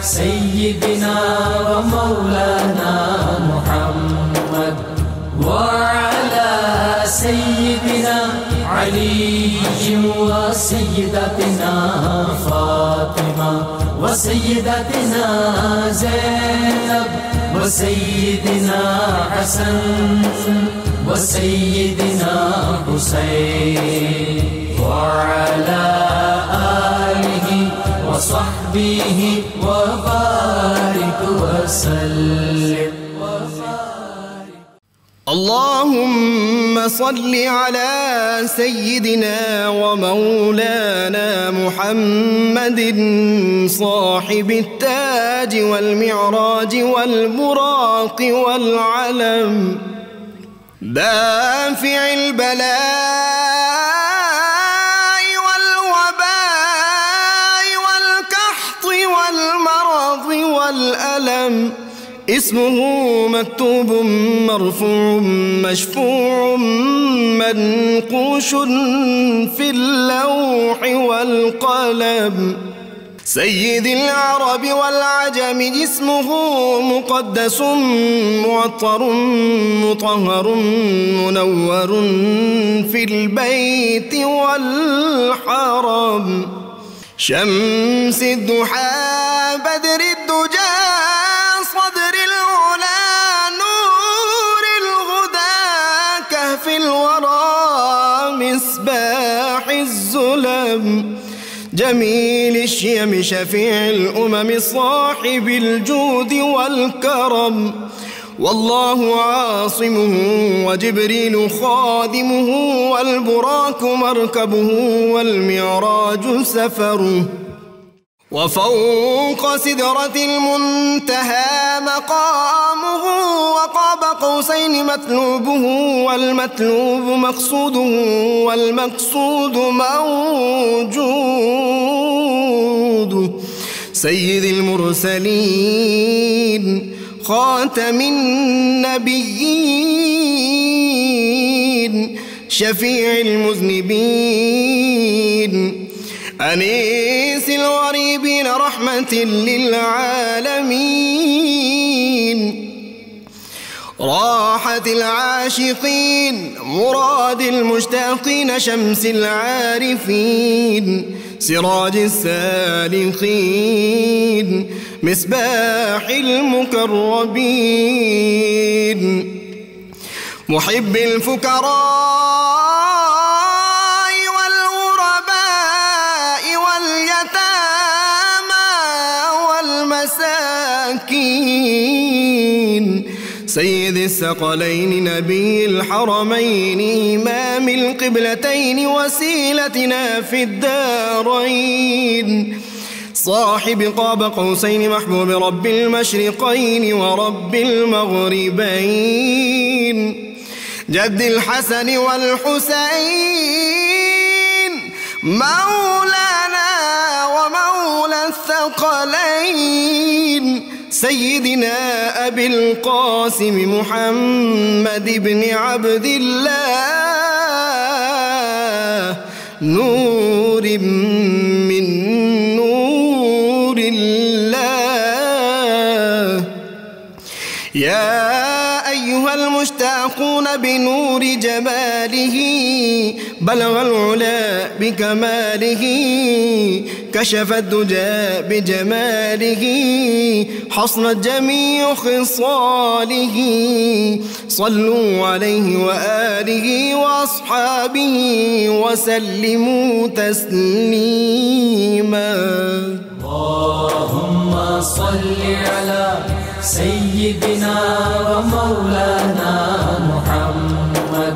سيدنا ومولانا محمد وعلى سيدنا علي وسيدتنا فاطمة وسيدتنا زينب وسيدنا حسن وسيدنا حسين وعلى آله وصحبه وبارك وسلم. اللهم صل على سيدنا ومولانا محمد صاحب التاج والمعراج والبراق والعلم دافع البلاء والوباء والقحط والمرض والألم اسمه مكتوب مرفوع مشفوع منقوش في اللوح والقلم سيد العرب والعجم اسمه مقدس معطر مطهر منور في البيت والحرم شمس الضحى بدر الدجى صدر العلا نور الهدى كهف الورى مصباح الظلم جميل الشيم شفيع الأمم صاحب الجود والكرم والله عاصمه وجبريل خادمه والبراق مركبه والمعراج سفره وفوق سدرة المنتهى مقامه وقاب قوسين مطلوبه والمطلوب مقصوده والمقصود موجود سيد المرسلين خاتم النبيين شفيع المذنبين أنيس الغريبين رحمة للعالمين راحة العاشقين مراد المشتاقين شمس العارفين سراج السالكين مصباح المقربين محب الفقراء سيد الثقلين نبي الحرمين إمام القبلتين وسيلتنا في الدارين صاحب قاب قوسين محبوب رب المشرقين ورب المغربين جد الحسن والحسين مولانا ومولى الثقلين سيدنا أبي القاسم محمد بن عبد الله نور من نور الله يا أيها المشتاقون بنور جماله بلغ العلا بكماله كشف الدجى بجماله حصلت جميع خصاله صلوا عليه وآله وأصحابه وسلموا تسليما اللهم صل على سيدنا ومولانا محمد.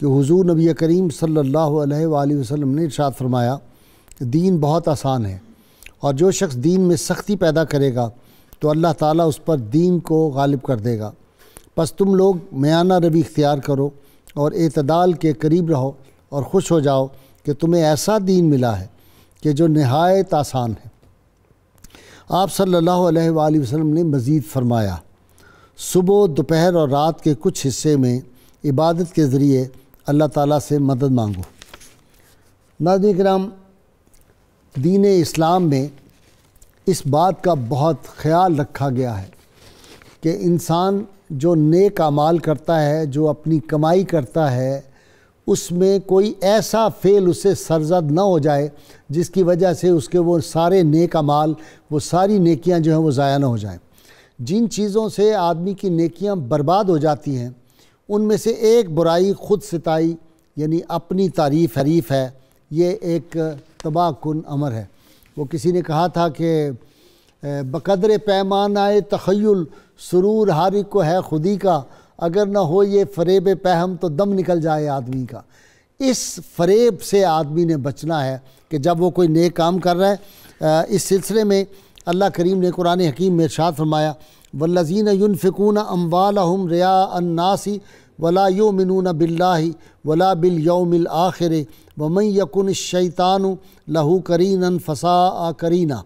کہ حضور نبی کریم صلی اللہ علیہ وآلہ وسلم نے ارشاد فرمایا دین بہت آسان ہے، اور جو شخص دین میں سختی پیدا کرے گا تو اللہ تعالیٰ اس پر دین کو غالب کر دے گا۔ پس تم لوگ میانہ روی اختیار کرو اور اعتدال کے قریب رہو اور خوش ہو جاؤ کہ تمہیں ایسا دین ملا ہے کہ جو نہایت آسان ہے۔ آپ صلی اللہ علیہ وآلہ وسلم نے مزید فرمایا صبح، دوپہر اور رات کے کچھ حصے میں عبادت کے ذریعے اللہ تعالیٰ سے مدد مانگو۔ ناظرین کرام، دین اسلام میں اس بات کا بہت خیال رکھا گیا ہے کہ انسان جو نیک اعمال کرتا ہے، جو اپنی کمائی کرتا ہے، اس میں کوئی ایسا فعل اسے سرزد نہ ہو جائے جس کی وجہ سے اس کے وہ سارے نیک اعمال، وہ ساری نیکیاں جو ہیں وہ ضائع نہ ہو جائیں۔ جن چیزوں سے آدمی کی نیکیاں برباد ہو جاتی ہیں ان میں سے ایک برائی خود ستائی یعنی اپنی تعریف ہے۔ یہ ایک تباہ کن امر ہے۔ وہ کسی نے کہا تھا کہ بقدر پیمانہ تخیل سرور ہاری کو ہے خودی کا، اگر نہ ہو یہ فریب پہم تو دم نکل جائے آدمی کا۔ اس فریب سے آدمی نے بچنا ہے کہ جب وہ کوئی نیک کام کر رہا ہے۔ اس سلسلے میں اللہ کریم نے قرآن حکیم میں ارشاد فرمایا والذین ينفقون اموالهم رئاء الناس ولا يؤمنون باللہ ولا بالیوم الآخر ومن یکن الشیطان لہ قرینا فساء قرینا۔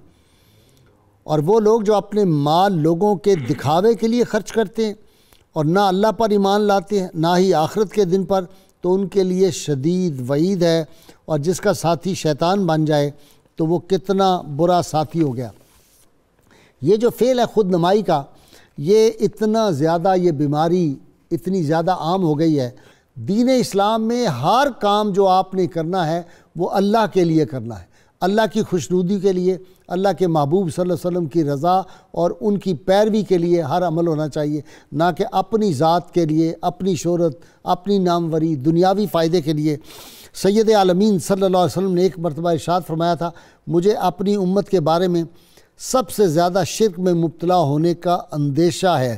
اور وہ لوگ جو اپنے مال لوگوں کے دکھاوے کے لیے خرچ کرتے ہیں اور نہ اللہ پر ایمان لاتے ہیں نہ ہی آخرت کے دن پر، تو ان کے لیے شدید وعید ہے، اور جس کا ساتھی شیطان بن جائے تو وہ کتنا برا ساتھی ہو گیا۔ یہ جو فعل ہے خود نمائی کا، یہ اتنا زیادہ، یہ بیماری اتنی زیادہ عام ہو گئی ہے۔ دین اسلام میں ہر کام جو آپ نے کرنا ہے وہ اللہ کے لیے کرنا ہے، اللہ کی خوشنودی کے لیے، اللہ کے محبوب صلی اللہ علیہ وسلم کی رضا اور ان کی پیروی کے لیے ہر عمل ہونا چاہیے، نہ کہ اپنی ذات کے لیے، اپنی شہرت، اپنی ناموری، دنیاوی فائدے کے لیے۔ سید عالمین صلی اللہ علیہ وسلم نے ایک مرتبہ ارشاد فرمایا تھا مجھے اپنی امت کے بارے میں سب سے زیادہ شرک میں مبتلا ہونے کا اندیشہ ہے۔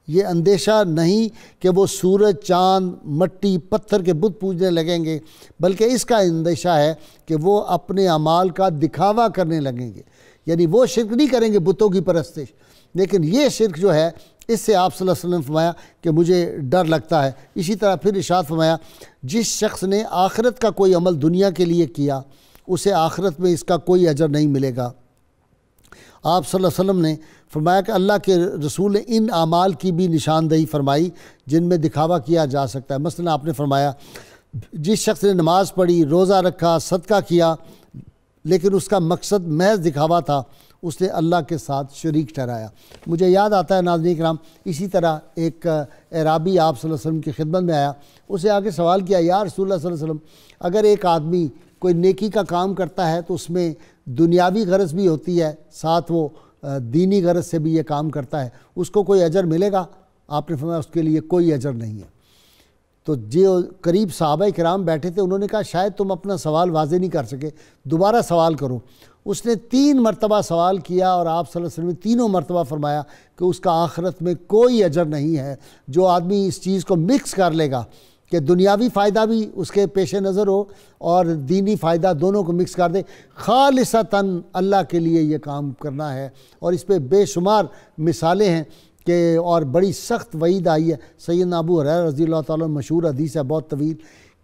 یہ اندیشہ نہیں کہ وہ سورج، چاند، مٹی، پتھر کے بت پوجنے لگیں گے، بلکہ اس کا اندیشہ ہے کہ وہ اپنے اعمال کا دکھاوا کرنے لگیں گے۔ یعنی وہ شرک نہیں کریں گے بتوں کی پرستش، لیکن یہ شرک جو ہے اس سے آپ صلی اللہ علیہ وسلم فرمایا کہ مجھے ڈر لگتا ہے۔ اسی طرح پھر ارشاد فرمایا جس شخص نے آخرت کا کوئی عمل دنیا کے لیے کیا اسے آخرت میں اس کا کوئی اجر نہیں ملے گا۔ آپ صلی اللہ علیہ وسلم نے فرمایا کہ اللہ کے رسول نے ان اعمال کی بھی نشاندہی فرمائی جن میں دکھاوا کیا جا سکتا ہے۔ مثلا آپ نے فرمایا جس شخص نے نماز پڑھی، روزہ رکھا، صدقہ کیا، لیکن اس کا مقصد محض دکھاوا تھا، اس نے اللہ کے ساتھ شریک ٹھہرایا۔ مجھے یاد آتا ہے ناظرین کرام، اسی طرح ایک اعرابی آپ صلی اللہ علیہ وسلم کی خدمت میں آیا، اسے آگے سوال کیا یا رسول اللہ صلی اللہ علیہ وسلم اگر ایک آدمی کوئی نیکی کا کام کرتا ہے تو اس میں دنیاوی غرض بھی ہوتی ہے، ساتھ وہ دینی غرض سے بھی یہ کام کرتا ہے، اس کو کوئی اجر ملے گا؟ آپ نے فرمایا اس کے لیے کوئی اجر نہیں ہے۔ تو جو قریب صحابہ کرام بیٹھے تھے انہوں نے کہا شاید تم اپنا سوال واضح نہیں کر سکے، دوبارہ سوال کرو۔ اس نے 3 مرتبہ سوال کیا اور آپ صلی اللہ علیہ وسلم نے تینوں مرتبہ فرمایا کہ اس کا آخرت میں کوئی اجر نہیں ہے۔ جو آدمی اس چیز کو مکس کر لے گا کہ دنیاوی فائدہ بھی اس کے پیش نظر ہو اور دینی فائدہ، دونوں کو مکس کر دے، خالصتاً اللہ کے لیے یہ کام کرنا ہے۔ اور اس پہ بے شمار مثالیں ہیں کہ اور بڑی سخت وعید آئی ہے۔ سیدنا ابو ہریرہ رضی اللہ تعالیٰ عنہ مشہور حدیث ہے بہت طویل،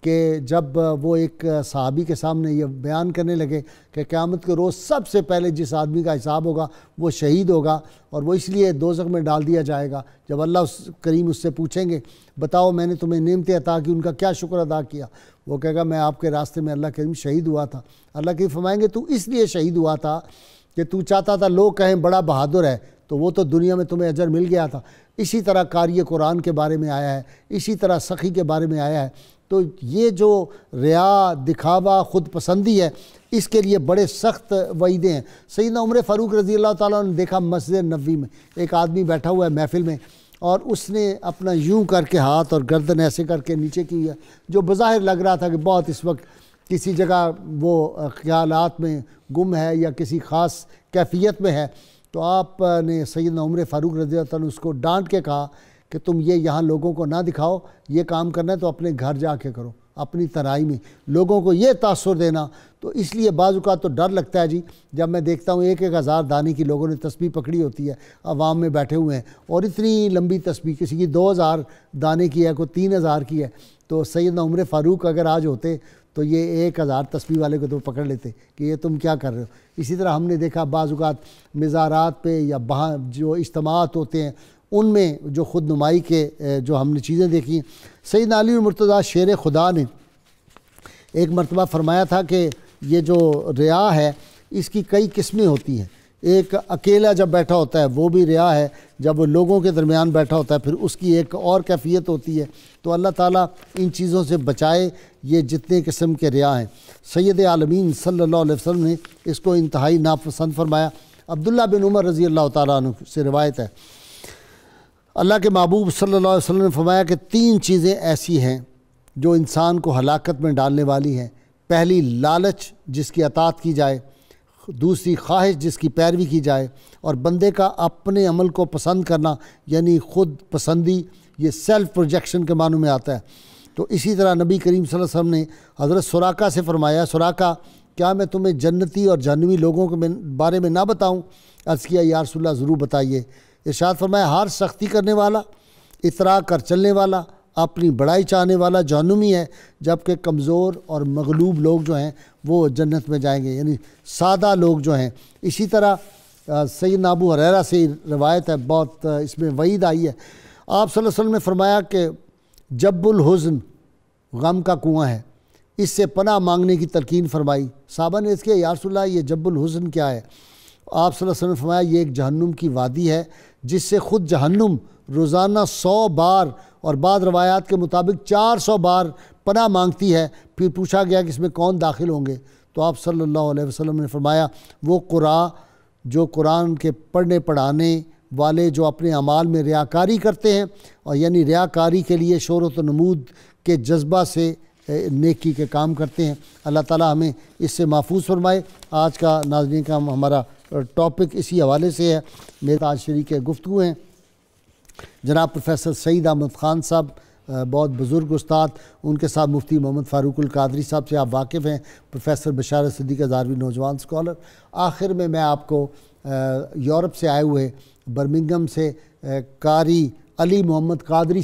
کہ جب وہ ایک صحابی کے سامنے یہ بیان کرنے لگے کہ قیامت کے روز سب سے پہلے جس آدمی کا حساب ہوگا وہ شہید ہوگا، اور وہ اس لیے دوزخ میں ڈال دیا جائے گا۔ جب اللہ کریم اس سے پوچھیں گے بتاؤ میں نے تمہیں نعمتیں عطا کی، ان کا کیا شکر ادا کیا؟ وہ کہے گا میں آپ کے راستے میں اللہ کریم شہید ہوا تھا۔ اللہ کریم فرمائیں گے تو اس لیے شہید ہوا تھا کہ تو چاہتا تھا لوگ کہیں بڑا بہادر ہے، تو وہ تو دنیا میں تمہیں اجر مل گیا تھا۔ اسی طرح قاری قرآن کے بارے میں آیا ہے، اسی طرح سخی کے بارے میں آیا ہے۔ تو یہ جو ریا، دکھاوا، خود پسندی ہے، اس کے لیے بڑے سخت وعیدیں ہیں۔ سیدنا عمر فاروق رضی اللہ تعالیٰ نے دیکھا مسجد نبوی میں ایک آدمی بیٹھا ہوا ہے محفل میں، اور اس نے اپنا یوں کر کے ہاتھ اور گردن ایسے کر کے نیچے کی ہے، جو بظاہر لگ رہا تھا کہ بہت اس وقت کسی جگہ وہ خیالات میں گم ہے یا کسی خاص کیفیت میں ہے۔ تو آپ نے سیدنا عمر فاروق رضی اللہ عنہ اس کو ڈانٹ کے کہا کہ تم یہ یہاں لوگوں کو نہ دکھاؤ، یہ کام کرنا ہے تو اپنے گھر جا کے کرو، اپنی تنہائی میں لوگوں کو یہ تاثر دینا۔ تو اس لیے بعض اوقات تو ڈر لگتا ہے جی، جب میں دیکھتا ہوں 1,000 دانے کی لوگوں نے تسبیح پکڑی ہوتی ہے، عوام میں بیٹھے ہوئے ہیں، اور اتنی لمبی تسبیح، کسی کی 2,000 دانے کی ہے، کوئی 3,000 کی ہے، تو سیدنا عمر فاروق اگر آج ہوتے تو یہ 1,000 تسبیح والے کو تو پکڑ لیتے کہ یہ تم کیا کر رہے ہو۔ اسی طرح ہم نے دیکھا بعض اوقات مزارات پہ یا جو اجتماعات ہوتے ہیں ان میں جو خود نمائی کے جو ہم نے چیزیں دیکھی ہیں۔ سیدنا علی المرتضیٰ شیر خدا نے ایک مرتبہ فرمایا تھا کہ یہ جو ریا ہے اس کی کئی قسمیں ہوتی ہیں، ایک اکیلا جب بیٹھا ہوتا ہے وہ بھی ریا ہے، جب وہ لوگوں کے درمیان بیٹھا ہوتا ہے پھر اس کی ایک اور کیفیت ہوتی ہے۔ تو اللہ تعالیٰ ان چیزوں سے بچائے، یہ جتنے قسم کے ریا ہیں۔ سید عالمین صلی اللہ علیہ وسلم نے اس کو انتہائی ناپسند فرمایا۔ عبداللہ بن عمر رضی اللہ تعالیٰ عنہ سے روایت ہے، اللہ کے محبوب صلی اللہ علیہ وسلم نے فرمایا کہ 3 چیزیں ایسی ہیں جو انسان کو ہلاکت میں ڈالنے والی ہیں۔ پہلی لالچ جس کی اطاعت کی جائے، دوسری خواہش جس کی پیروی کی جائے، اور بندے کا اپنے عمل کو پسند کرنا یعنی خود پسندی، یہ سیلف پروجیکشن کے معنوں میں آتا ہے۔ تو اسی طرح نبی کریم صلی اللہ علیہ وسلم نے حضرت سراقہ سے فرمایا، سراقہ کیا میں تمہیں جنتی اور جہنمی لوگوں کے بارے میں نہ بتاؤں؟ عرض کیا یا رسول اللہ ضرور بتائیے۔ ارشاد فرمایا ہر سختی کرنے والا، اطراء کر چلنے والا، اپنی بڑائی چاہنے والا جہنمی ہے، جبکہ کمزور اور مغلوب لوگ جو ہیں وہ جنت میں جائیں گے، یعنی سادہ لوگ جو ہیں۔ اسی طرح سیدنا ابو ہریرہ سے روایت ہے، بہت اس میں وعید آئی ہے۔ آپ صلی اللہ علیہ وسلم نے فرمایا کہ جب الحزن غم کا کنواں ہے، اس سے پناہ مانگنے کی تلقین فرمائی۔ صحابہ نے اس کے یا رسول اللہ یہ جب الحزن کیا ہے؟ آپ صلی اللہ علیہ وسلم نے فرمایا یہ ایک جہنم کی وادی ہے جس سے خود جہنم روزانہ 100 بار اور بعض روایات کے مطابق 400 بار پناہ مانگتی ہے۔ پھر پوچھا گیا کہ اس میں کون داخل ہوں گے؟ تو آپ صلی اللہ علیہ وسلم نے فرمایا وہ قراء جو قرآن کے پڑھنے پڑھانے والے جو اپنے اعمال میں ریاکاری کرتے ہیں، اور یعنی ریاکاری کے لیے شہرت و نمود کے جذبہ سے نیکی کے کام کرتے ہیں۔ اللہ تعالیٰ ہمیں اس سے محفوظ فرمائے۔ آج کا ناظرین کا ہمارا ٹاپک اسی حوالے سے ہے۔ میرے آج شریک گفتگو ہیں جناب پروفیسر سعید احمد خان صاحب، بہت بزرگ استاد، ان کے ساتھ مفتی محمد فاروق القادری صاحب سے آپ واقف ہیں، پروفیسر بشارت صدیق ہزاروی نوجوان اسکالر۔ آخر میں میں آپ کو یورپ سے آئے ہوئے برمنگھم سے قاری علی محمد قادری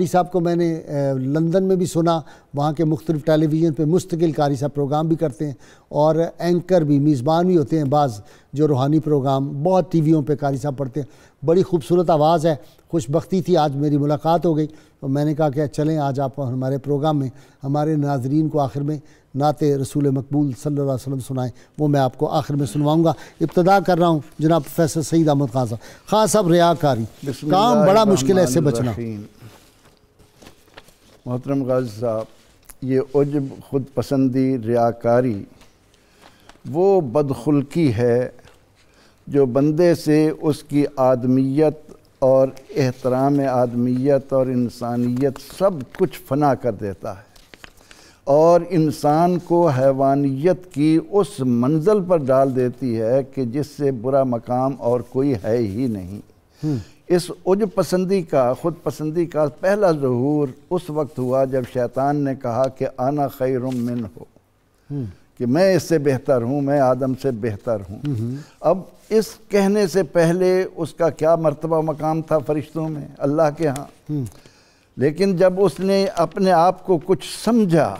صاحب کو میں نے لندن میں بھی سنا، وہاں کے مختلف ٹیلی ویژن پہ مستقل قاری صاحب پروگرام بھی کرتے ہیں اور اینکر بھی، میزبان بھی ہوتے ہیں بعض جو روحانی پروگرام، بہت ٹی ویوں پہ قاری صاحب پڑھتے ہیں، بڑی خوبصورت آواز ہے۔ خوش بختی تھی آج میری ملاقات ہو گئی تو میں نے کہا کہ چلیں آج آپ ہمارے پروگرام میں ہمارے ناظرین کو آخر میں نعت رسول مقبول صلی اللہ علیہ وسلم سنائیں، وہ میں آپ کو آخر میں سنواؤں گا۔ ابتدا کر رہا ہوں جناب پروفیسر سعید احمد خان صاحب۔ خان صاحب ریاکاری کام بڑا مشکل ہے، اس سے بچنا۔ محترم غازی صاحب، یہ عجب، خود پسندی، ریاکاری وہ بدخلقی ہے جو بندے سے اس کی آدمیت اور احترام آدمیت اور انسانیت سب کچھ فنا کر دیتا ہے اور انسان کو حیوانیت کی اس منزل پر ڈال دیتی ہے کہ جس سے برا مقام اور کوئی ہے ہی نہیں۔ اس عجب پسندی کا، خود پسندی کا پہلا ظہور اس وقت ہوا جب شیطان نے کہا کہ انا خیر منہ، کہ میں اس سے بہتر ہوں، میں آدم سے بہتر ہوں۔ اب اس کہنے سے پہلے اس کا کیا مرتبہ مقام تھا فرشتوں میں، اللہ کے ہاں، لیکن جب اس نے اپنے آپ کو کچھ سمجھا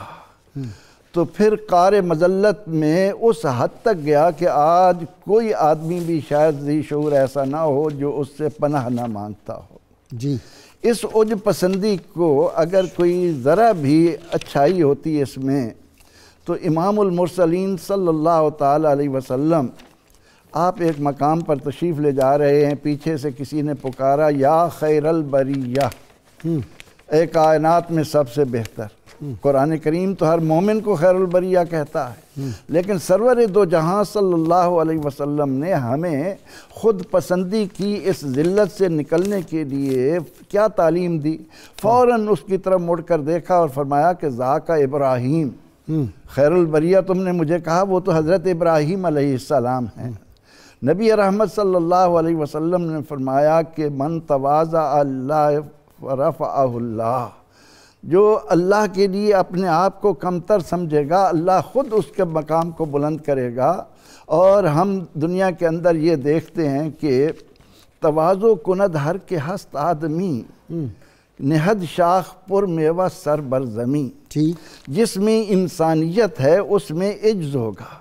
تو پھر قعر مذلت میں اس حد تک گیا کہ آج کوئی آدمی بھی شاید ذی شعور ایسا نہ ہو جو اس سے پناہ نہ مانگتا ہو۔ جی، اس عجب پسندی کو اگر کوئی ذرا بھی اچھائی ہوتی اس میں تو امام المرسلین صلی اللہ تعالیٰ علیہ وسلم، آپ ایک مقام پر تشریف لے جا رہے ہیں، پیچھے سے کسی نے پکارا یا خیر البریہ، اے کائنات میں سب سے بہتر۔ قرآن کریم تو ہر مومن کو خیر البریہ کہتا ہے، لیکن سرور دو جہاں صلی اللہ علیہ وسلم نے ہمیں خود پسندی کی اس ذلت سے نکلنے کے لیے کیا تعلیم دی؟ فوراً اس کی طرف مڑ کر دیکھا اور فرمایا کہ ذاک ابراہیم، خیر البریہ تم نے مجھے کہا وہ تو حضرت ابراہیم علیہ السلام ہیں۔ نبی رحمت صلی اللہ علیہ وسلم نے فرمایا کہ من تواضع اللہ رفعہ اللہ، جو اللہ کے لیے اپنے آپ کو کمتر سمجھے گا اللہ خود اس کے مقام کو بلند کرے گا۔ اور ہم دنیا کے اندر یہ دیکھتے ہیں کہ تواضع کند ہر کے ہست آدمی، نہد شاخ پر میوہ سر بر زمیں، جس میں انسانیت ہے اس میں عجز ہوگا۔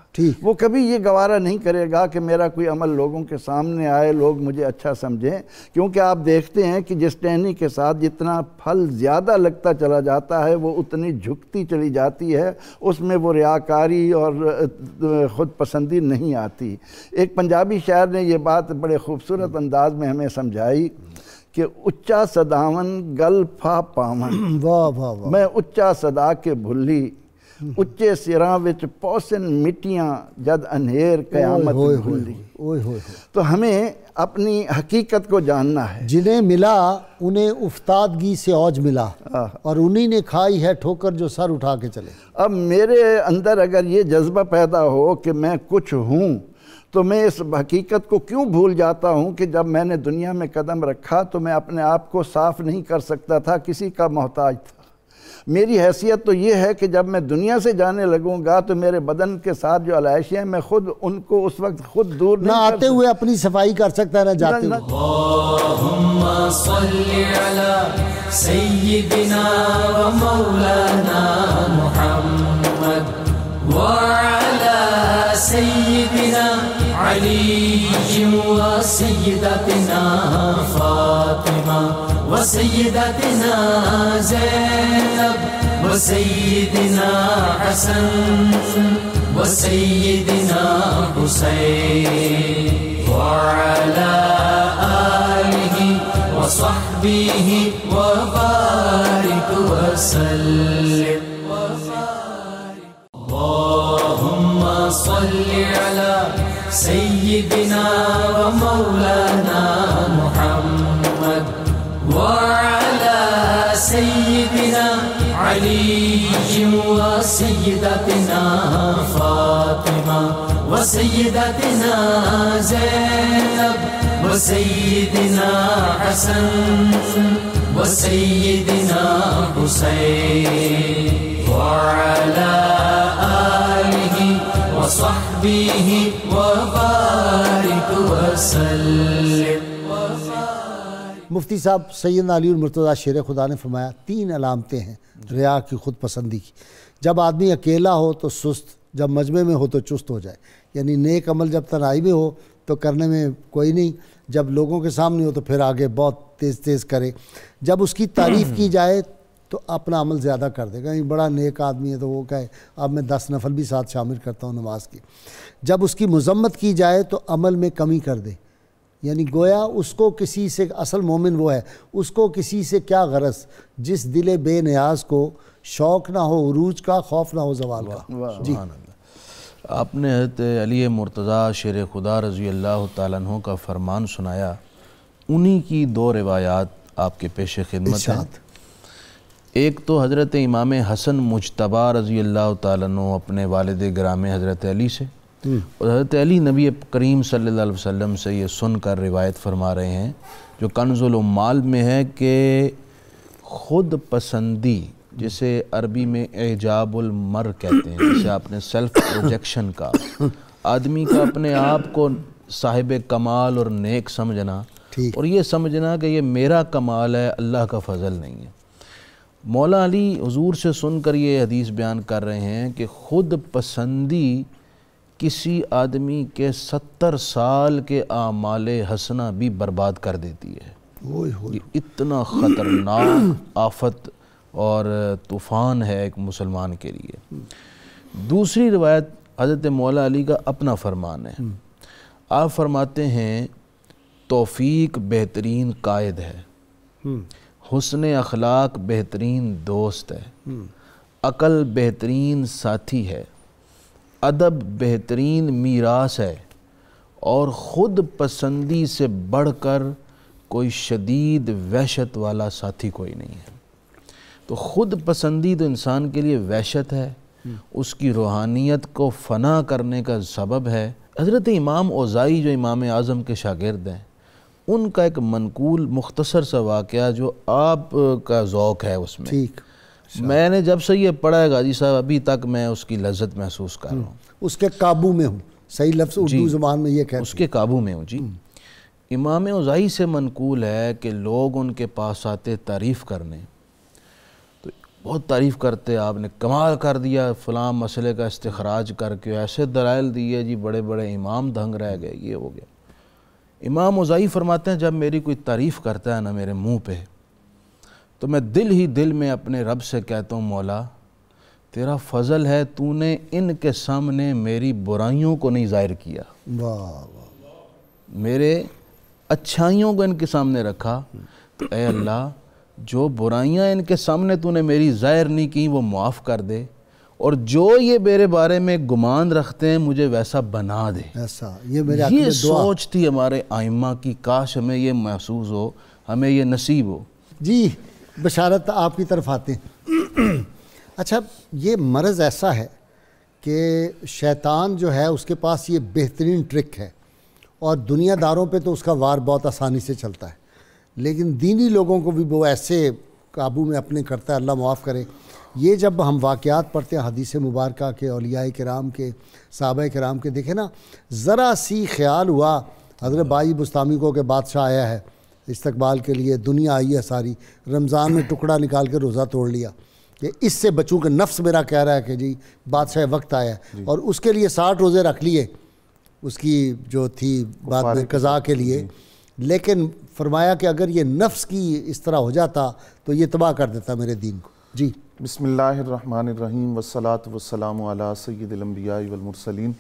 وہ کبھی یہ گوارا نہیں کرے گا کہ میرا کوئی عمل لوگوں کے سامنے آئے، لوگ مجھے اچھا سمجھیں، کیونکہ آپ دیکھتے ہیں کہ جس ٹہنی کے ساتھ جتنا پھل زیادہ لگتا چلا جاتا ہے وہ اتنی جھکتی چلی جاتی ہے، اس میں وہ ریاکاری اور خود پسندی نہیں آتی۔ ایک پنجابی شاعر نے یہ بات بڑے خوبصورت انداز میں ہمیں سمجھائی کہ اچا صداون گل پھا پاون، میں اچا صدا کے بھلی، اچے سراں وچ پوسن مٹیاں جد انہیر قیامت بھلی۔ تو ہمیں اپنی حقیقت کو جاننا ہے۔ جنہیں ملا انہیں افتادگی سے اوج ملا، اور انہی نے کھائی ہے ٹھوکر جو سر اٹھا کے چلے۔ اب میرے اندر اگر یہ جذبہ پیدا ہو کہ میں کچھ ہوں، تو میں اس حقیقت کو کیوں بھول جاتا ہوں کہ جب میں نے دنیا میں قدم رکھا تو میں اپنے آپ کو صاف نہیں کر سکتا تھا، کسی کا محتاج تھا۔ میری حیثیت تو یہ ہے کہ جب میں دنیا سے جانے لگوں گا تو میرے بدن کے ساتھ جو علائشیں ہیں میں خود ان کو اس وقت خود دور نہیں نہ آتے ہوئے اپنی صفائی کر سکتا ہے، نہ جاتے ہوئے۔ اللہم صلی علی سیدنا و مولانا محمد وعلی سیدنا علی و سیدتنا فاطمہ و سیدتنا زینب و سیدنا حسن و سیدنا حسین وعلی آلہ و صحبہ و بارک وسلم۔ اللہم صلی علی سیدنا و مولانا محمد وعلی سیدنا علی و سیدتنا فاطمہ و سیدتنا زینب و سیدنا حسن و سیدنا حسین وعلی آلہ و صحبہ و بارک وسلم۔ مفتی صاحب سیدنا علی المرتضیٰ شیر خدا نے فرمایا 3 علامتیں ہیں ریا کی، خود پسندی کی۔ جب آدمی اکیلا ہو تو سست، جب مجمع میں ہو تو چست ہو جائے، یعنی نیک عمل جب تنہائی میں ہو تو کرنے میں کوئی نہیں، جب لوگوں کے سامنے ہو تو پھر آگے بہت تیز تیز کرے، جب اس کی تعریف کی جائے تو اپنا عمل زیادہ کر دے گا، یہ بڑا نیک آدمی ہے تو وہ کہے اب میں 10 نفل بھی ساتھ شامل کرتا ہوں نماز کی۔ جب اس کی مذمت کی جائے تو عمل میں کمی کر دے، یعنی گویا اس کو کسی سے، اصل مومن وہ ہے، اس کو کسی سے کیا غرض جس دل بے نیاز کو شوق نہ ہو عروج کا، خوف نہ ہو زوال کا۔ جی آپ نے حضرت علی مرتضیٰ شیر خدا رضی اللہ تعالیٰ عنہ کا فرمان سنایا، انہی کی 2 روایات آپ کے پیش خدمت ہیں۔ ایک تو حضرت امام حسن مجتبیٰ رضی اللہ تعالیٰ عنہ اپنے والد گرامی حضرت علی سے، اور حضرت علی نبی کریم صلی اللہ علیہ وسلم سے یہ سن کر روایت فرما رہے ہیں جو کنز العمال میں ہے کہ خود پسندی، جسے عربی میں اعجاب المر کہتے ہیں، جسے آپ نے سیلف پروجیکشن کا، آدمی کا اپنے آپ کو صاحب کمال اور نیک سمجھنا، اور یہ سمجھنا کہ یہ میرا کمال ہے، اللہ کا فضل نہیں ہے۔ مولا علی حضور سے سن کر یہ حدیث بیان کر رہے ہیں کہ خود پسندی کسی آدمی کے 70 سال کے اعمال حسنہ بھی برباد کر دیتی ہے۔ یہ اتنا خطرناک آفت اور طوفان ہے ایک مسلمان کے لیے۔ دوسری روایت حضرت مولا علی کا اپنا فرمان ہے، آپ فرماتے ہیں توفیق بہترین قائد ہے، حسن اخلاق بہترین دوست ہے، عقل بہترین ساتھی ہے، ادب بہترین میراث ہے، اور خود پسندی سے بڑھ کر کوئی شدید وحشت والا ساتھی کوئی نہیں ہے۔ تو خود پسندی تو انسان کے لیے وحشت ہے، اس کی روحانیت کو فنا کرنے کا سبب ہے، حضرت امام اوزاعی جو امام اعظم کے شاگرد ہیں، ان کا ایک منقول مختصر سا واقعہ جو آپ کا ذوق ہے اس میں، ٹھیک، میں نے جب سے یہ پڑھا ہے غازی صاحب ابھی تک میں اس کی لذت محسوس کر رہا ہوں، اس کے قابو میں ہوں، صحیح لفظ اردو زبان میں یہ کہتے اس کے قابو میں ہوں۔ جی امام اوزاعی سے منقول ہے کہ لوگ ان کے پاس آتے تعریف کرنے، تو بہت تعریف کرتے، آپ نے کمال کر دیا، فلاں مسئلے کا استخراج کر کے ایسے دلائل دیے جی، بڑے بڑے امام دھنگ رہ گئے، یہ ہو گیا۔ امام اوزاعی فرماتے ہیں جب میری کوئی تعریف کرتا ہے نا میرے منہ پہ، تو میں دل ہی دل میں اپنے رب سے کہتا ہوں مولا تیرا فضل ہے، تو نے ان کے سامنے میری برائیوں کو نہیں ظاہر کیا، واہ واہ، میرے اچھائیوں کو ان کے سامنے رکھا، تو اے اللہ جو برائیاں ان کے سامنے تو نے میری ظاہر نہیں کی وہ معاف کر دے، اور جو یہ میرے بارے میں گمان رکھتے ہیں مجھے ویسا بنا دے۔ ایسا یہ میرے یہ سوچ تھی ہمارے آئمہ کی، کاش ہمیں یہ محسوس ہو، ہمیں یہ نصیب ہو۔ جی بشارت آپ کی طرف آتے ہیں۔ اچھا یہ مرض ایسا ہے کہ شیطان جو ہے اس کے پاس یہ بہترین ٹرک ہے، اور دنیا داروں پہ تو اس کا وار بہت آسانی سے چلتا ہے، لیکن دینی لوگوں کو بھی وہ ایسے قابو میں اپنے کرتا ہے، اللہ معاف کرے۔ یہ جب ہم واقعات پڑھتے ہیں حدیث مبارکہ کے، اولیاء کرام کے، صحابہ کرام کے، دیکھیں نا ذرا سی خیال ہوا حضرت بائی بستامی کو کہ بادشاہ آیا ہے استقبال کے لیے، دنیا آئی ہے ساری، رمضان میں ٹکڑا نکال کے روزہ توڑ لیا کہ اس سے بچوں کہ نفس میرا کہہ رہا ہے کہ جی بادشاہ وقت آیا ہے، اور اس کے لیے 60 روزے رکھ لیے اس کی جو تھی بعد میں قضاء کے لیے، لیکن فرمایا کہ اگر یہ نفس کی اس طرح ہو جاتا تو یہ تباہ کر دیتا میرے دین کو۔ جی بسم اللہ الرحمن الرحیم والصلاة والسلام علی سید الانبیاء والمرسلین۔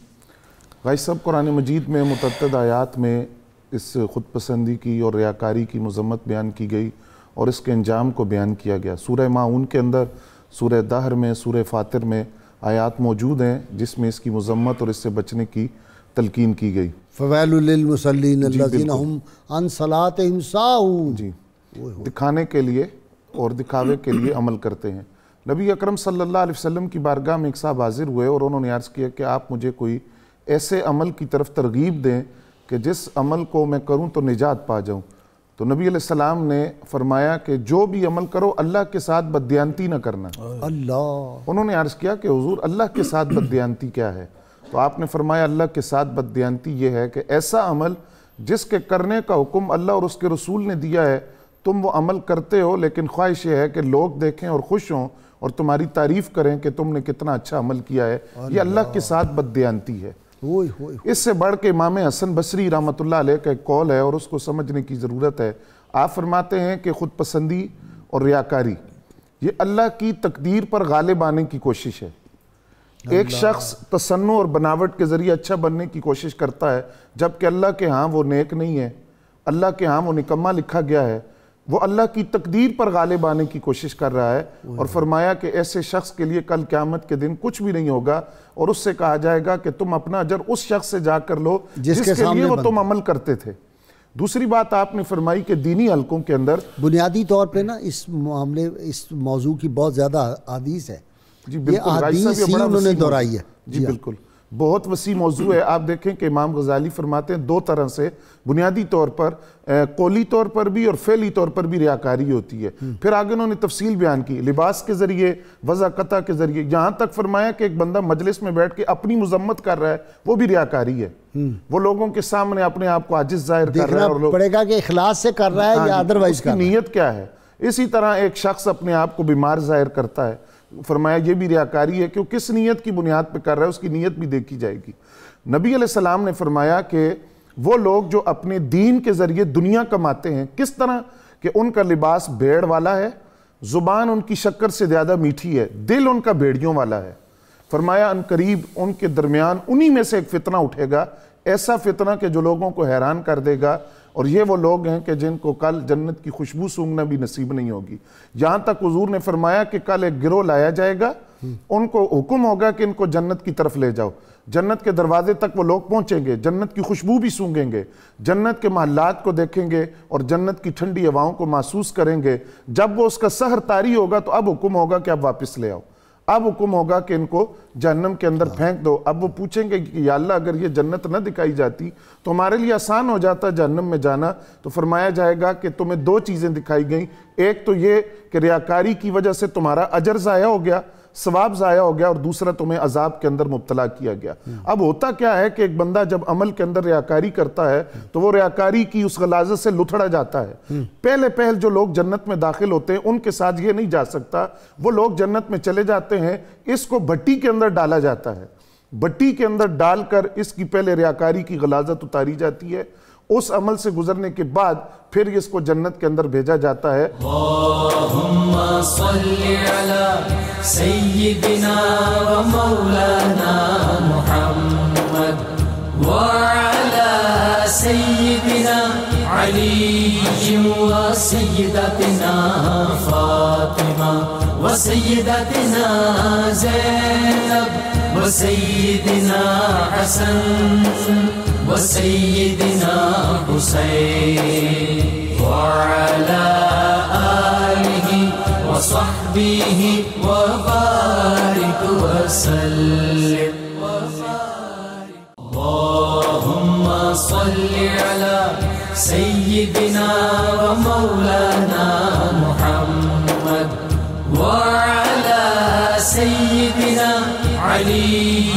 غازی صاحب قرآن مجید میں متعدد آیات میں اس خود پسندی کی اور ریاکاری کی مذمت بیان کی گئی اور اس کے انجام کو بیان کیا گیا۔ سورہ ماعون کے اندر، سورہ دہر میں، سورہ فاطر میں آیات موجود ہیں جس میں اس کی مذمت اور اس سے بچنے کی تلقین کی گئی۔ فویل للمصلین الذین هم عن صلاتهم ساہون، جی دکھانے کے لیے اور دکھاوے کے لیے عمل کرتے ہیں۔ نبی اکرم صلی اللہ علیہ وسلم کی بارگاہ میں ایک صاحب حاضر ہوئے اور انہوں نے عرض کیا کہ آپ مجھے کوئی ایسے عمل کی طرف ترغیب دیں کہ جس عمل کو میں کروں تو نجات پا جاؤں۔ تو نبی علیہ السلام نے فرمایا کہ جو بھی عمل کرو اللہ کے ساتھ بددیانتی نہ کرنا۔ اللہ، انہوں نے عرض کیا کہ حضور اللہ کے ساتھ بددیانتی کیا ہے؟ تو آپ نے فرمایا اللہ کے ساتھ بددیانتی یہ ہے کہ ایسا عمل جس کے کرنے کا حکم اللہ اور اس کے رسول نے دیا ہے، تم وہ عمل کرتے ہو لیکن خواہش یہ ہے کہ لوگ دیکھیں اور خوش ہوں اور تمہاری تعریف کریں کہ تم نے کتنا اچھا عمل کیا ہے، یہ اللہ کے ساتھ بددیانتی ہے۔ اس سے بڑھ کے امام حسن بصری رحمۃ اللہ علیہ کا ایک قول ہے اور اس کو سمجھنے کی ضرورت ہے۔ آپ فرماتے ہیں کہ خود پسندی اور ریاکاری یہ اللہ کی تقدیر پر غالب آنے کی کوشش ہے۔ ایک شخص تصنع اور بناوٹ کے ذریعے اچھا بننے کی کوشش کرتا ہے جبکہ اللہ کے ہاں وہ نیک نہیں ہے، اللہ کے ہاں وہ نکما لکھا گیا ہے، وہ اللہ کی تقدیر پر غالب آنے کی کوشش کر رہا ہے، اور فرمایا کہ ایسے شخص کے لیے کل قیامت کے دن کچھ بھی نہیں ہوگا، اور اس سے کہا جائے گا کہ تم اپنا اجر اس شخص سے جا کر لو جس کے لیے وہ تم عمل کرتے تھے۔ دوسری بات آپ نے فرمائی کہ دینی حلقوں کے اندر بنیادی طور پہ نا اس معاملے اس موضوع کی بہت زیادہ حدیث ہے، جی یہ بالکل، حدیث ہی انہوں نے دہرائی ہے۔ جی بالکل، بہت وسیع موضوع ہے۔ آپ دیکھیں کہ امام غزالی فرماتے ہیں دو طرح سے، بنیادی طور پر قولی طور پر بھی اور فعلی طور پر بھی ریاکاری ہوتی ہے۔ پھر آگے انہوں نے تفصیل بیان کی، لباس کے ذریعے، وضع قطع کے ذریعے، یہاں تک فرمایا کہ ایک بندہ مجلس میں بیٹھ کے اپنی مذمت کر رہا ہے، وہ بھی ریاکاری ہے۔ وہ لوگوں کے سامنے اپنے آپ کو عاجز ظاہر کر رہا ہے، اور دیکھنا پڑے گا کہ اخلاص سے کر رہا ہے یا ادروائز اس کی نیت کیا ہے۔ اسی طرح ایک شخص اپنے آپ کو بیمار ظاہر کرتا ہے، فرمایا یہ بھی ریاکاری ہے، کہ کس نیت کی بنیاد پہ کر رہا ہے، اس کی نیت بھی دیکھی جائے گی۔ نبی علیہ السلام نے فرمایا کہ وہ لوگ جو اپنے دین کے ذریعے دنیا کماتے ہیں، کس طرح کہ ان کا لباس بھیڑ والا ہے، زبان ان کی شکر سے زیادہ میٹھی ہے، دل ان کا بھیڑیوں والا ہے۔ فرمایا ان قریب ان کے درمیان انہی میں سے ایک فتنہ اٹھے گا، ایسا فتنہ کہ جو لوگوں کو حیران کر دے گا، اور یہ وہ لوگ ہیں کہ جن کو کل جنت کی خوشبو سونگنا بھی نصیب نہیں ہوگی۔ یہاں تک حضور نے فرمایا کہ کل ایک گروہ لایا جائے گا، ان کو حکم ہوگا کہ ان کو جنت کی طرف لے جاؤ، جنت کے دروازے تک وہ لوگ پہنچیں گے، جنت کی خوشبو بھی سونگیں گے، جنت کے محلات کو دیکھیں گے اور جنت کی ٹھنڈی ہواؤں کو محسوس کریں گے۔ جب وہ اس کا سحر طاری ہوگا تو اب حکم ہوگا کہ اب واپس لے آؤ، اب حکم ہوگا کہ ان کو جہنم کے اندر پھینک دو۔ اب وہ پوچھیں گے کہ یا اللہ اگر یہ جنت نہ دکھائی جاتی تو ہمارے لیے آسان ہو جاتا جہنم میں جانا، تو فرمایا جائے گا کہ تمہیں دو چیزیں دکھائی گئیں، ایک تو یہ کہ ریاکاری کی وجہ سے تمہارا اجر ضائع ہو گیا، ثواب ضائع ہو گیا، اور دوسرا تمہیں عذاب کے اندر مبتلا کیا گیا۔ اب ہوتا کیا ہے کہ ایک بندہ جب عمل کے اندر ریاکاری کرتا ہے تو وہ ریاکاری کی اس غلاظت سے لتھڑا جاتا ہے۔ پہل جو لوگ جنت میں داخل ہوتے ہیں ان کے ساتھ یہ نہیں جا سکتا، وہ لوگ جنت میں چلے جاتے ہیں، اس کو بھٹی کے اندر ڈالا جاتا ہے، بھٹی کے اندر ڈال کر اس کی پہلے ریاکاری کی غلاظت اتاری جاتی ہے، اس عمل سے گزرنے کے بعد پھر اس کو جنت کے اندر بھیجا جاتا ہے۔ اللہم صلی علی سیدنا و مولانا محمد وعلی سیدنا علی و سیدتنا فاطمہ و سیدتنا زینب و سیدنا حسن وسيدنا حسين وعلى آله وصحبه وبارك وسلم اللهم صل على سيدنا ومولانا محمد وعلى سيدنا علي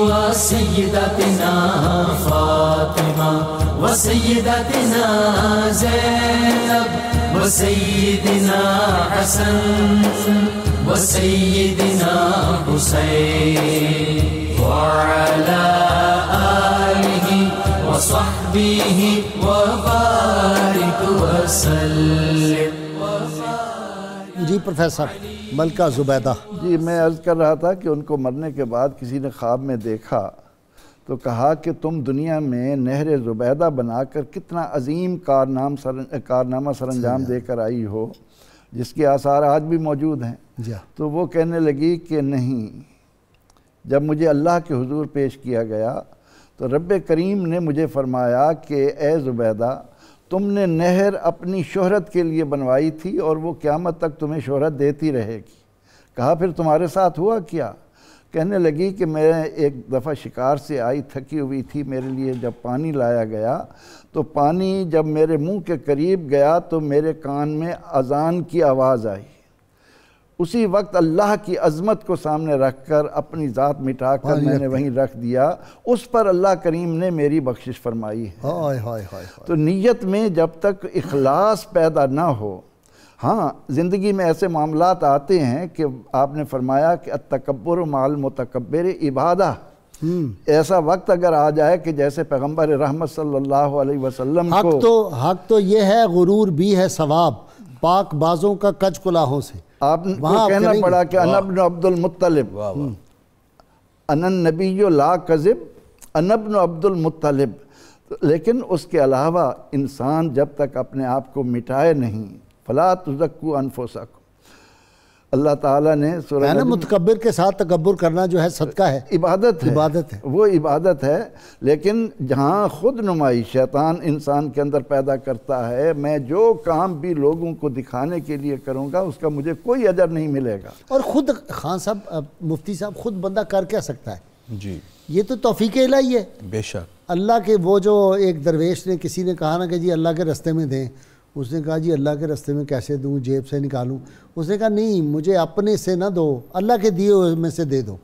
وسيدتنا فاطمة وسيدتنا زينب وسيدنا حسن وسيدنا حسين وعلى آله وصحبه وبارك وسلم۔ جی پروفیسر ملکہ زبیدہ۔ جی میں عرض کر رہا تھا کہ ان کو مرنے کے بعد کسی نے خواب میں دیکھا تو کہا کہ تم دنیا میں نہر زبیدہ بنا کر کتنا عظیم کارنامہ سر انجام دے کر آئی ہو، جس کے آثار آج بھی موجود ہیں۔ تو وہ کہنے لگی کہ نہیں، جب مجھے اللہ کے حضور پیش کیا گیا تو رب کریم نے مجھے فرمایا کہ اے زبیدہ تم نے نہر اپنی شہرت کے لیے بنوائی تھی اور وہ قیامت تک تمہیں شہرت دیتی رہے گی۔ کہا پھر تمہارے ساتھ ہوا کیا؟ کہنے لگی کہ میں ایک دفعہ شکار سے آئی، تھکی ہوئی تھی، میرے لیے جب پانی لایا گیا تو پانی جب میرے منہ کے قریب گیا تو میرے کان میں اذان کی آواز آئی۔ اسی وقت اللہ کی عظمت کو سامنے رکھ کر اپنی ذات مٹا کر میں نے وہیں رکھ دیا، اس پر اللہ کریم نے میری بخشش فرمائی ہے۔ تو نیت میں جب تک اخلاص پیدا نہ ہو، ہاں زندگی میں ایسے معاملات آتے ہیں کہ آپ نے فرمایا کہ التکبر مع المتکبر عبادہ، ایسا وقت اگر آ جائے کہ جیسے پیغمبر رحمت صلی اللہ علیہ وسلم کو حق تو یہ ہے، غرور بھی ہے ثواب، پاک بازوں کا کج کلاہوں سے آپ کو کہنا پڑا کہ انا ابن عبد المطلب، انا النبی لا کذب، انا ابن عبد المطلب۔ لیکن اس کے علاوہ انسان جب تک اپنے آپ کو مٹائے نہیں، فلا تزکوا انفسکم، اللہ تعالیٰ نے سورہ متکبر کے ساتھ تکبر کرنا جو ہے صدقہ ہے، عبادت ہے، وہ عبادت ہے۔ لیکن جہاں خود نمائی شیطان انسان کے اندر پیدا کرتا ہے، میں جو کام بھی لوگوں کو دکھانے کے لیے کروں گا اس کا مجھے کوئی اجر نہیں ملے گا۔ اور خود خان صاحب، مفتی صاحب، خود بندہ کر کیا سکتا ہے؟ جی یہ تو توفیق الہی ہے، بے شک۔ اللہ کے وہ جو ایک درویش نے، کسی نے کہا نا کہ جی اللہ کے رستے میں دیں، اس نے کہا جی اللہ کے رستے میں کیسے دوں، جیب سے نکالوں؟ اس نے کہا نہیں، مجھے اپنے سے نہ دو، اللہ کے دیے ہوئے میں سے دے دو۔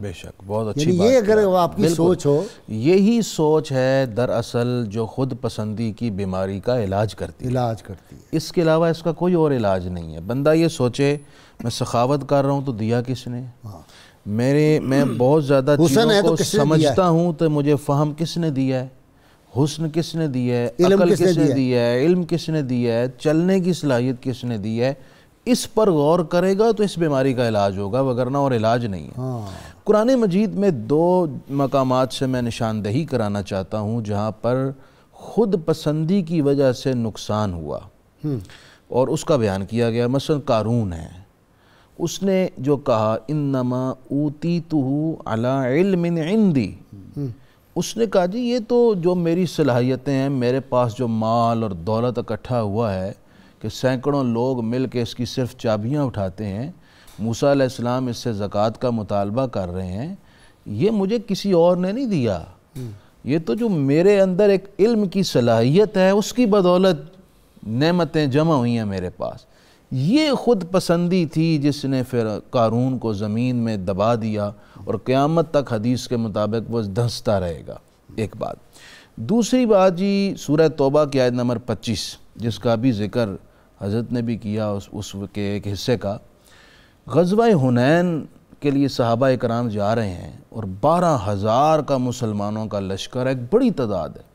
بے شک، بہت اچھی یعنی بات یہ اگر آپ کی سوچ ہو، یہی سوچ ہے دراصل جو خود پسندی کی بیماری کا علاج کرتی ہے۔ اس کے علاوہ اس کا کوئی اور علاج نہیں ہے۔ بندہ یہ سوچے میں سخاوت کر رہا ہوں تو دیا کس نے، میں بہت زیادہ چیزوں کو سمجھتا ہوں تو مجھے فہم کس نے دیا ہے، حسن کس نے دیا ہے، عقل کس نے دیا ہے، علم کس نے دیا ہے، چلنے کی صلاحیت کس نے دی ہے، اس پر غور کرے گا تو اس بیماری کا علاج ہوگا، وگرنہ اور علاج نہیں ہے۔ قرآن مجید میں دو مقامات سے میں نشاندہی کرانا چاہتا ہوں جہاں پر خود پسندی کی وجہ سے نقصان ہوا اور اس کا بیان کیا گیا۔ مثلا قارون ہے، اس نے جو کہا انما اوتیتہ علی علم عندی، اس نے کہا جی یہ تو جو میری صلاحیتیں ہیں، میرے پاس جو مال اور دولت اکٹھا ہوا ہے کہ سینکڑوں لوگ مل کے اس کی صرف چابیاں اٹھاتے ہیں، موسیٰ علیہ السلام اس سے زکوٰۃ کا مطالبہ کر رہے ہیں، یہ مجھے کسی اور نے نہیں دیا، یہ تو جو میرے اندر ایک علم کی صلاحیت ہے اس کی بدولت نعمتیں جمع ہوئی ہیں میرے پاس۔ یہ خود پسندی تھی جس نے پھر قارون کو زمین میں دبا دیا اور قیامت تک حدیث کے مطابق وہ دھنستا رہے گا۔ ایک بات۔ دوسری بات جی سورہ توبہ کی آیت نمبر 25 جس کا بھی ذکر حضرت نے بھی کیا اس کے ایک حصے کا، غزوہ حنین کے لیے صحابہ اکرام جا رہے ہیں اور 12,000 کا مسلمانوں کا لشکر ایک بڑی تعداد ہے۔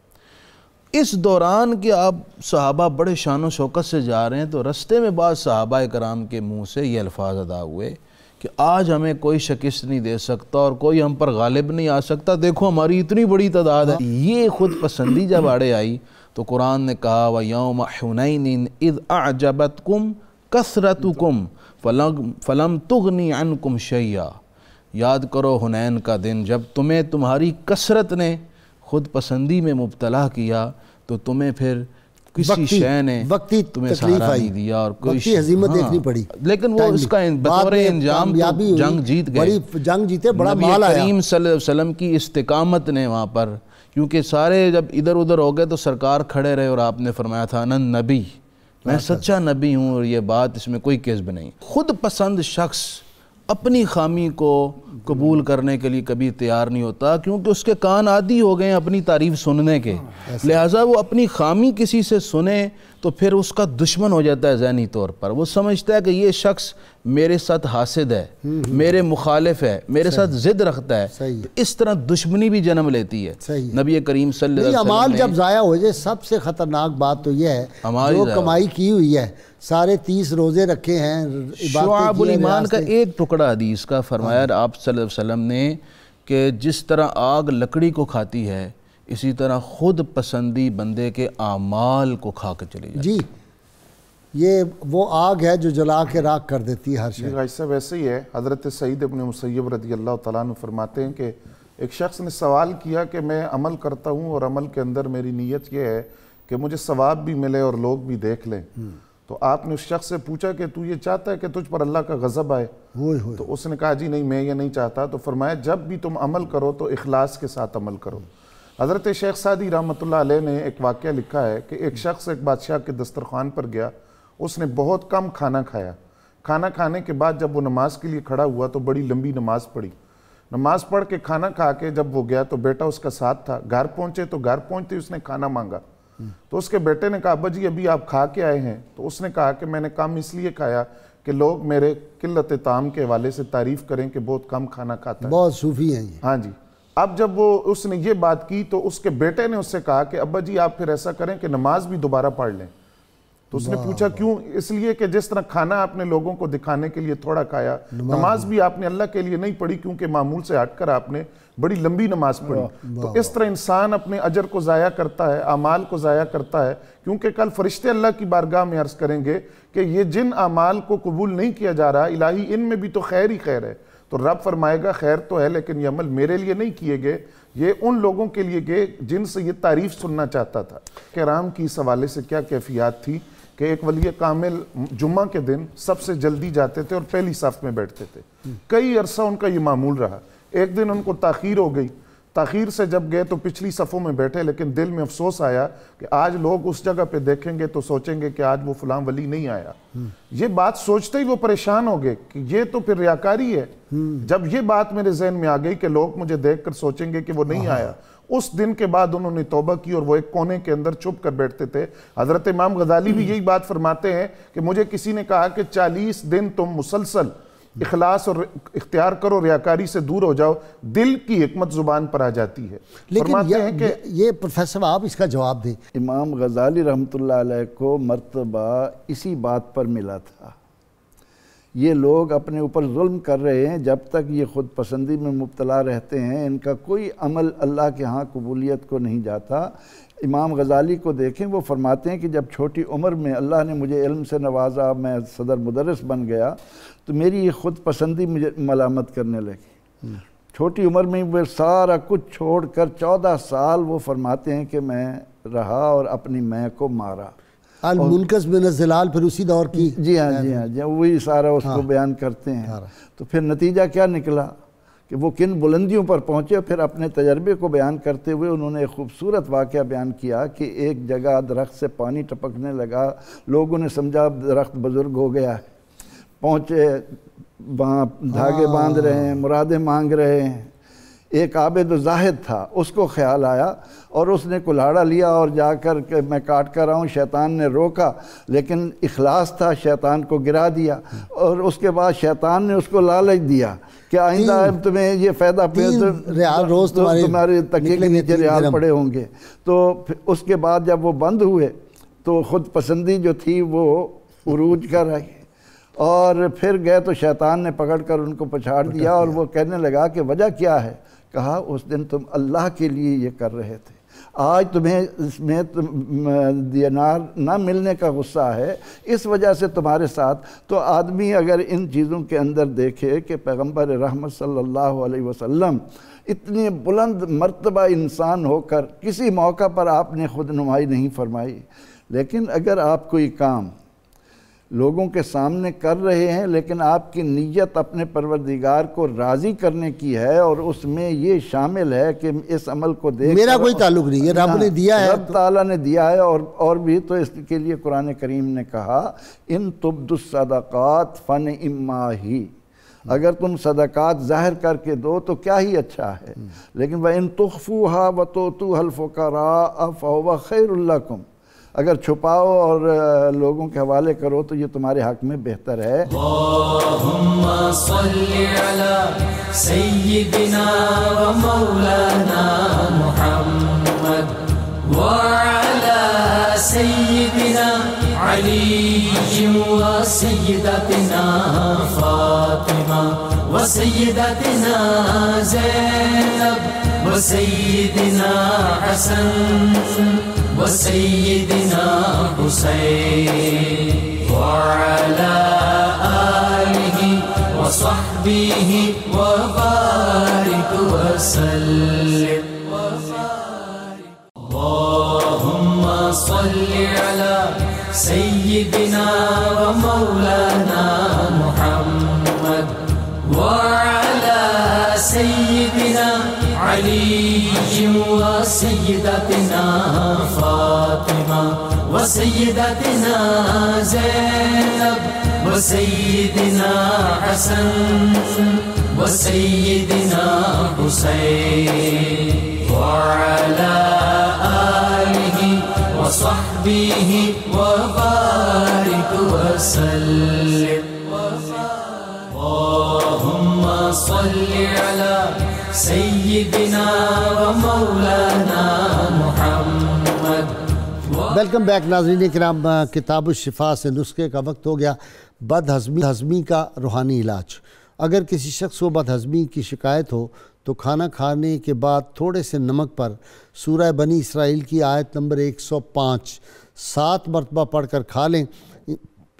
اس دوران کہ آپ صحابہ بڑے شان و شوکت سے جا رہے ہیں تو رستے میں بعض صحابہ اکرام کے منہ سے یہ الفاظ ادا ہوئے کہ آج ہمیں کوئی شکست نہیں دے سکتا اور کوئی ہم پر غالب نہیں آ سکتا، دیکھو ہماری اتنی بڑی تعداد ہے۔ یہ خود پسندی جب آڑے آئی تو قرآن نے کہا وَيَوْمَ حُنَيْنٍ إِذْ أَعْجَبَتْكُمْ كَثْرَتُكُمْ فَلَمْ تُغْنِ عَنْكُمْ شَيْئًا، یاد کرو حنین کا دن جب تمہیں تمہاری کثرت نے خود پسندی میں مبتلا کیا تو تمہیں پھر کسی شے نے تمہیں سہارا نہیں دیا اور کوئی ہزیمت دیکھنی پڑی، لیکن وہ اس کا بطور انجام تو جنگ جیت گئے، جنگ جیتے، بڑا نبی مال آیا۔ کریم صلی اللہ علیہ وسلم کی استقامت نے وہاں پر، کیونکہ سارے جب ادھر ادھر ہو گئے تو سرکار کھڑے رہے اور آپ نے فرمایا تھا انا نبی، میں سچا نبی ہوں، اور یہ بات اس میں کوئی کذب نہیں۔ خود پسند شخص اپنی خامی کو قبول کرنے کے لیے کبھی تیار نہیں ہوتا، کیونکہ اس کے کان عادی ہو گئے ہیں اپنی تعریف سننے کے، لہٰذا وہ اپنی خامی کسی سے سنے تو پھر اس کا دشمن ہو جاتا ہے ذہنی طور پر۔ وہ سمجھتا ہے کہ یہ شخص میرے ساتھ حاسد ہے، میرے مخالف ہے، میرے ساتھ ضد رکھتا ہے، اس طرح دشمنی بھی جنم لیتی ہے۔ نبی کریم صلی اللہ علیہ وسلم اعمال جب ضائع ہو جائے سب سے خطرناک بات تو یہ ہے جو کمائی کی ہوئی ہے، سارے 30 روزے رکھے ہیں، شعب الایمان کا ایک ٹکڑا حدیث کا فرمایا آپ صلی اللہ علیہ وسلم نے کہ جس طرح آگ لکڑی کو کھاتی ہے اسی طرح خود پسندی بندے کے اعمال کو کھا کے چلی جاتی ہے۔ جی یہ وہ آگ ہے جو جلا کے راکھ کر دیتی ہے ہر شے۔ ایسا ویسے ہی ہے، حضرت سعید ابن مسیب رضی اللہ تعالیٰ عنہ فرماتے ہیں کہ ایک شخص نے سوال کیا کہ میں عمل کرتا ہوں اور عمل کے اندر میری نیت یہ ہے کہ مجھے ثواب بھی ملے اور لوگ بھی دیکھ لیں، تو آپ نے اس شخص سے پوچھا کہ تو یہ چاہتا ہے کہ تجھ پر اللہ کا غضب آئے؟ تو اس نے کہا جی نہیں میں یہ نہیں چاہتا۔ تو فرمایا جب بھی تم عمل کرو تو اخلاص کے ساتھ عمل کرو۔ حضرت شیخ سعدی رحمۃ اللہ علیہ نے ایک واقعہ لکھا ہے کہ ایک شخص ایک بادشاہ کے دسترخوان پر گیا، اس نے بہت کم کھانا کھایا، کھانا کھانے کے بعد جب وہ نماز کے لیے کھڑا ہوا تو بڑی لمبی نماز پڑھی، نماز پڑھ کے کھانا کھا کے جب وہ گیا تو بیٹا اس کا ساتھ تھا، گھر پہنچے تو گھر پہنچتے اس نے کھانا مانگا، تو اس کے بیٹے نے کہا ابا جی ابھی آپ کھا کے آئے ہیں؟ تو اس نے کہا کہ میں نے کم اس لیے کھایا کہ لوگ میرے قلت طعام کے حوالے سے تعریف کریں کہ بہت کم کھانا کھاتا ہے۔ بہت صوفی ہیں یہ۔ ہاں جی۔ اب جب اس نے یہ بات کی تو اس کے بیٹے نے اس سے کہا کہ ابا جی آپ پھر ایسا کریں کہ نماز بھی دوبارہ پڑھ لیں۔ تو اس نے پوچھا کیوں؟ اس لیے کہ جس طرح کھانا آپ نے لوگوں کو دکھانے کے لیے تھوڑا کھایا، نماز بھی آپ نے اللہ کے لیے نہیں پڑھی کیونکہ معمول سے ہٹ کر آپ نے بڑی لمبی نماز پڑھی۔ تو اس طرح انسان اپنے اجر کو ضائع کرتا ہے، اعمال کو ضائع کرتا ہے، کیونکہ کل فرشتے اللہ کی بارگاہ میں عرض کریں گے کہ یہ جن اعمال کو قبول نہیں کیا جا رہا الہی ان میں بھی تو خیر ہی خیر ہے، تو رب فرمائے گا خیر تو ہے لیکن یہ عمل میرے لیے نہیں کیے گئے، یہ ان لوگوں کے لیے گئے جن سے یہ تعریف سننا چاہتا تھا۔ کرام کی اس حوالے سے کیا کیفیات تھی کہ ایک ولی کامل جمعہ کے دن سب سے جلدی جاتے تھے اور پہلی صف میں بیٹھتے تھے، کئی عرصہ ان کا یہ معمول رہا۔ ایک دن ان کو تاخیر ہو گئی، تاخیر سے جب گئے تو پچھلی صفوں میں بیٹھے، لیکن دل میں افسوس آیا کہ آج لوگ اس جگہ پہ دیکھیں گے تو سوچیں گے کہ آج وہ فلاں ولی نہیں آیا۔ یہ بات سوچتے ہی وہ پریشان ہو گئے کہ یہ تو پھر ریاکاری ہے۔ جب یہ بات میرے ذہن میں آ گئی کہ لوگ مجھے دیکھ کر سوچیں گے کہ وہ نہیں آیا، اس دن کے بعد انہوں نے توبہ کی اور وہ ایک کونے کے اندر چھپ کر بیٹھتے تھے۔ حضرت امام غزالی بھی یہی بات فرماتے ہیں کہ مجھے کسی نے کہا کہ 40 دن تم مسلسل اخلاص اور اختیار کرو، ریاکاری سے دور ہو جاؤ، دل کی حکمت زبان پر آ جاتی ہے۔ لیکن یہ پروفیسر آپ اس کا جواب دیں۔ امام غزالی رحمۃ اللہ علیہ کو مرتبہ اسی بات پر ملا تھا، یہ لوگ اپنے اوپر ظلم کر رہے ہیں، جب تک یہ خود پسندی میں مبتلا رہتے ہیں ان کا کوئی عمل اللہ کے ہاں قبولیت کو نہیں جاتا۔ امام غزالی کو دیکھیں، وہ فرماتے ہیں کہ جب چھوٹی عمر میں اللہ نے مجھے علم سے نوازا، میں صدر مدرس بن گیا تو میری یہ خود پسندی مجھے ملامت کرنے لگی۔ چھوٹی عمر میں وہ سارا کچھ چھوڑ کر 14 سال وہ فرماتے ہیں کہ میں رہا اور اپنی میں کو مارا۔ المنکس بن الزلال پھر اسی دور کی. جی ہاں جی ہاں جی وہی سارا اس کو بیان کرتے ہیں. تو پھر نتیجہ کیا نکلا کہ وہ کن بلندیوں پر پہنچے. پھر اپنے تجربے کو بیان کرتے ہوئے انہوں نے ایک خوبصورت واقعہ بیان کیا کہ ایک جگہ درخت سے پانی ٹپکنے لگا. لوگوں نے سمجھا درخت بزرگ ہو گیا ہے. پہنچے وہاں دھاگے باندھ رہے ہیں, مرادیں مانگ رہے ہیں. ایک عابد و زاہد تھا, اس کو خیال آیا اور اس نے کلاڑا لیا اور جا کر کہ میں کاٹ کر آؤں. شیطان نے روکا لیکن اخلاص تھا, شیطان کو گرا دیا. اور اس کے بعد شیطان نے اس کو لالچ دیا کہ آئندہ تمہیں یہ فائدہ ریال روز تمہارے تکیے کے نیچے ریال پڑے ہوں گے. تو اس کے بعد جب وہ بند ہوئے تو خود پسندی جو تھی وہ عروج کر آئی, اور پھر گئے تو شیطان نے پکڑ کر ان کو پچھاڑ دیا. اور وہ کہنے لگا کہ وجہ کیا ہے؟ کہا اس دن تم اللہ کے لیے یہ کر رہے تھے, آج تمہیں اس میں دینار نہ ملنے کا غصہ ہے, اس وجہ سے تمہارے ساتھ. تو آدمی اگر ان چیزوں کے اندر دیکھے کہ پیغمبر رحمت صلی اللہ علیہ وسلم اتنے بلند مرتبہ انسان ہو کر کسی موقع پر آپ نے خود نمائی نہیں فرمائی. لیکن اگر آپ کوئی کام لوگوں کے سامنے کر رہے ہیں لیکن آپ کی نیت اپنے پروردگار کو راضی کرنے کی ہے اور اس میں یہ شامل ہے کہ اس عمل کو دیکھ میرا کوئی تعلق نہیں, یہ رب نے دیا ہے, رب تعالیٰ نے دیا ہے. اور بھی تو اس کے لیے قرآن کریم نے کہا ان تبدوا الصدقات فنعما ہی, اگر تم صدقات ظاہر کر کے دو تو کیا ہی اچھا ہے. لیکن وَإِن تُخْفُوهَا وَتُؤْتُوهَا الْفُقَرَاءَ فَهُوَ خَيْرٌ لَكُمْ, اگر چھپاؤ اور لوگوں کے حوالے کرو تو یہ تمہارے حق میں بہتر ہے. اللہم صلی علی سیدنا و مولانا محمد وعلی سیدنا علی و سیدتنا فاطمہ و سیدتنا زینب و سیدنا حسن وسيدنا حسين وعلى آله وصحبه وبارك وسلم. اللهم صل على سيدنا ومولانا محمد وعلى سيدنا علي وسيدتنا فاطمة وسيدتنا زينب وسيدنا حسن وسيدنا حسين وعلى آله وصحبه وبارك وسلم. اللهم صل على سيدنا ومولانا محمد. ویلکم بیک ناظرین کرام, کتاب الشفا سے نسخے کا وقت ہو گیا. بد ہضمی کا روحانی علاج. اگر کسی شخص کو بد ہضمی کی شکایت ہو تو کھانا کھانے کے بعد تھوڑے سے نمک پر سورہ بنی اسرائیل کی آیت نمبر 105 7 مرتبہ پڑھ کر کھا لیں.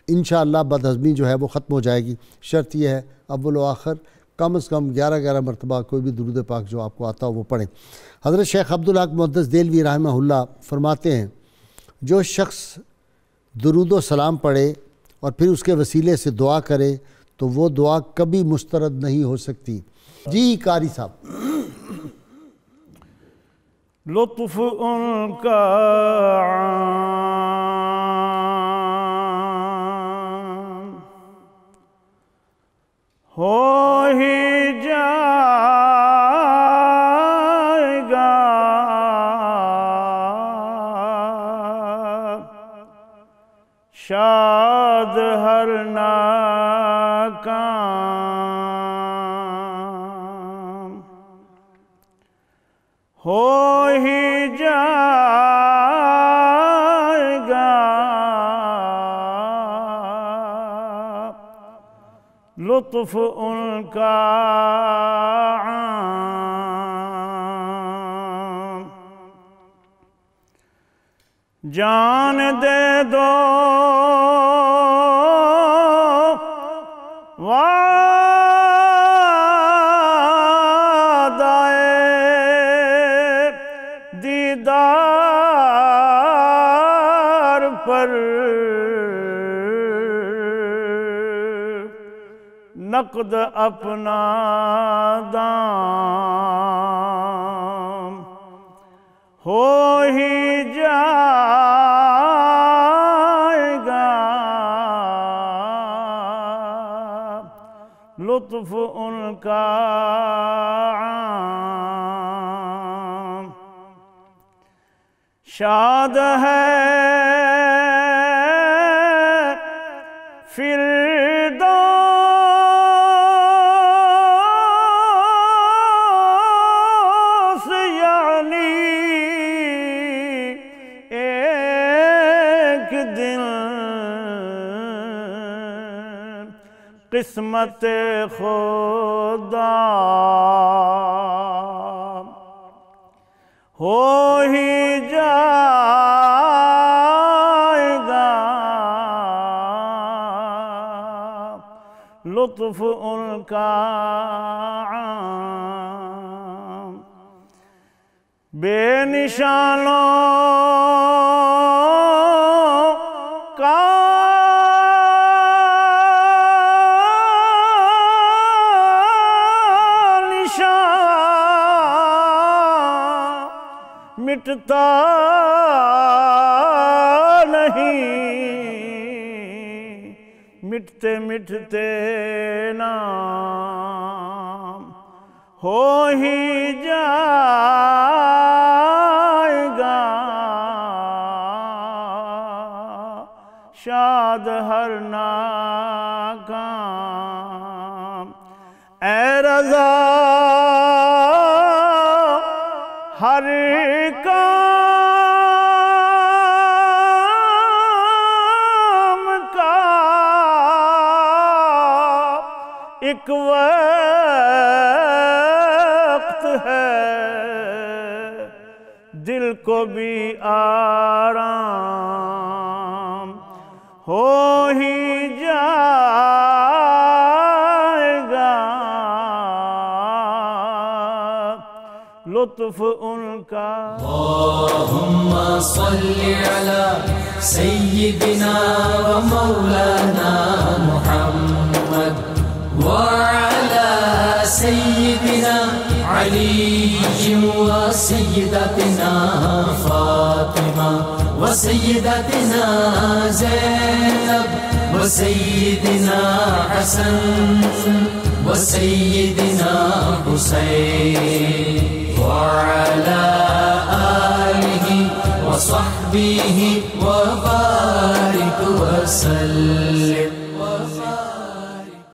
انشاءاللہ بد ہضمی جو ہے وہ ختم ہو جائے گی. شرط یہ ہے اول و آخر کم از کم 11 مرتبہ کوئی بھی درود پاک جو آپ کو آتا ہو وہ پڑھیں. حضرت شیخ عبدالحق محدث دہلوی رحمہ اللہ فرماتے ہیں جو شخص درود و سلام پڑھے اور پھر اس کے وسیلے سے دعا کرے تو وہ دعا کبھی مسترد نہیں ہو سکتی. جی قاری صاحب. لطف ان کا ہو ہی جائے گا شاد ہر ناکام ہو ہی جائے گا لطف ان کا عام جان دے دو پر نقد اپنا دام ہو ہی جائے گا لطف ان کا عام شاد ہے فردوس یعنی ایک دن قسمت خدا ہو ہی جائے گا لطف ان کا عام بے نشانوں کا مٹتا نہیں مٹتے مٹتے نام ہو ہی جائے گا شاد ہر ناکام اے رضا ہر کام کا ایک وقت ہے دل کو بھی آرام ہو ہی جائے گا لطف ان کا اللہم صلی علی سیدنا و مولانا محمد وعلی سیدنا علی و سیدتنا فاطمہ و سیدتنا زینب و سیدنا حسن و سیدنا حسین وعلى آله وصحبه وبارك وسلم